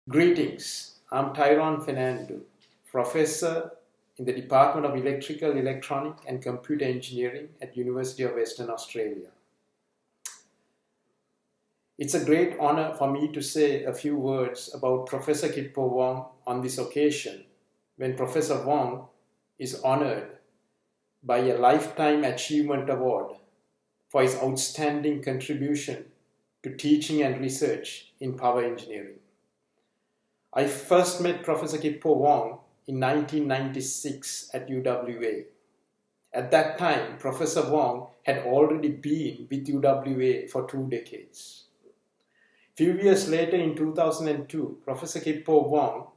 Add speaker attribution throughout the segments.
Speaker 1: Greetings, I'm Tyrone Fernando, Professor in the Department of Electrical, Electronic and Computer Engineering at University of Western Australia. It's a great honor for me to say a few words about Professor Kit Po Wong on this occasion, when Professor Wong is honored by a Lifetime Achievement Award for his outstanding contribution to teaching and research in power engineering. I first met Professor Kit Po Wong in 1996 at UWA. At that time, Professor Wong had already been with UWA for 2 decades. Few years later, in 2002, Professor Kit Po Wong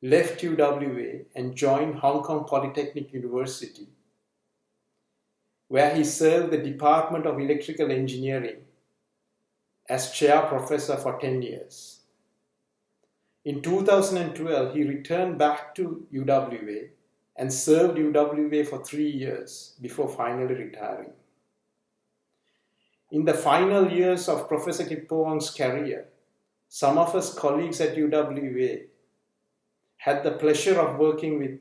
Speaker 1: left UWA and joined Hong Kong Polytechnic University, where he served the Department of Electrical Engineering as chair professor for 10 years. In 2012, he returned back to UWA and served UWA for 3 years before finally retiring. In the final years of Professor Kit Po Wong's career, some of us colleagues at UWA had the pleasure of working with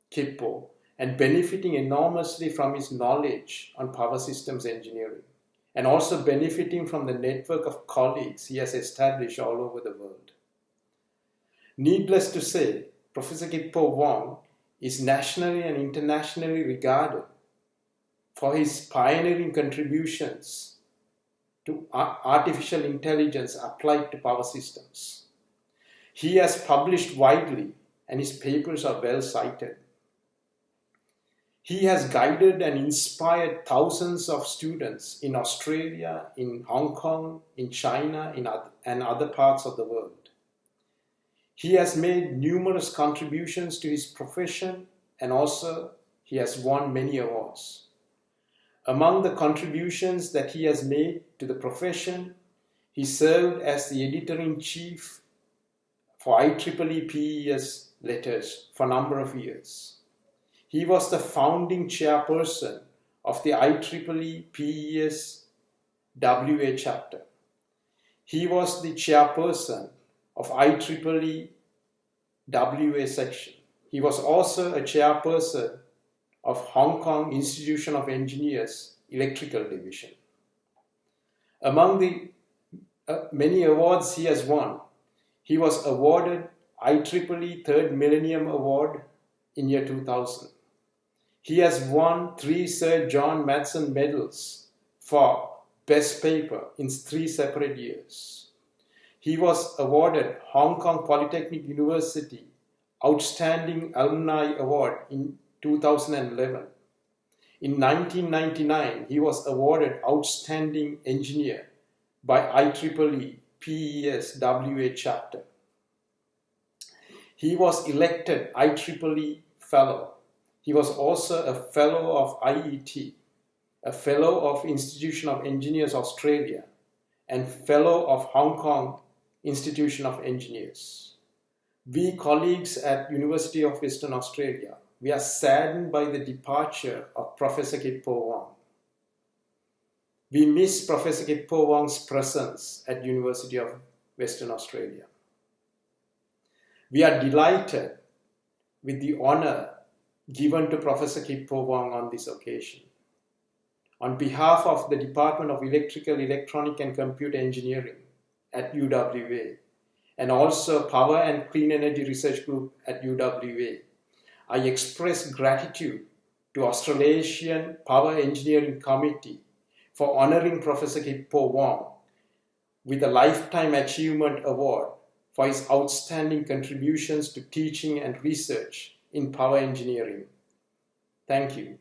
Speaker 1: Kit Po and benefiting enormously from his knowledge on power systems engineering, and also benefiting from the network of colleagues he has established all over the world. Needless to say, Professor Kit Po Wong is nationally and internationally regarded for his pioneering contributions to artificial intelligence applied to power systems. He has published widely and his papers are well cited. He has guided and inspired thousands of students in Australia, in Hong Kong, in China, and other parts of the world. He has made numerous contributions to his profession, and also he has won many awards. Among the contributions that he has made to the profession, he served as the editor-in-chief for IEEE PES letters for a number of years. He was the founding chairperson of the IEEE PES WA chapter. He was the chairperson of IEEE WA section. He was also a chairperson of Hong Kong Institution of Engineers Electrical Division. Among the many awards he has won, he was awarded IEEE Third Millennium Award in year 2000. He has won 3 Sir John Madson medals for Best Paper in 3 separate years. He was awarded Hong Kong Polytechnic University Outstanding Alumni Award in 2011. In 1999, he was awarded Outstanding Engineer by IEEE PES WA chapter. He was elected IEEE Fellow. He was also a Fellow of IET, a Fellow of Institution of Engineers Australia, and Fellow of Hong Kong Institution of Engineers. We colleagues at University of Western Australia, we are saddened by the departure of Professor Kit Po Wong. We miss Professor Kit Po Wong's presence at University of Western Australia. We are delighted with the honor given to Professor Kit Po Wong on this occasion. On behalf of the Department of Electrical, Electronic and Computer Engineering at UWA, and also Power and Clean Energy Research Group at UWA, I express gratitude to Australasian Power Engineering Committee for honoring Professor Kit Po Wong with a Lifetime Achievement Award for his outstanding contributions to teaching and research in power engineering. Thank you.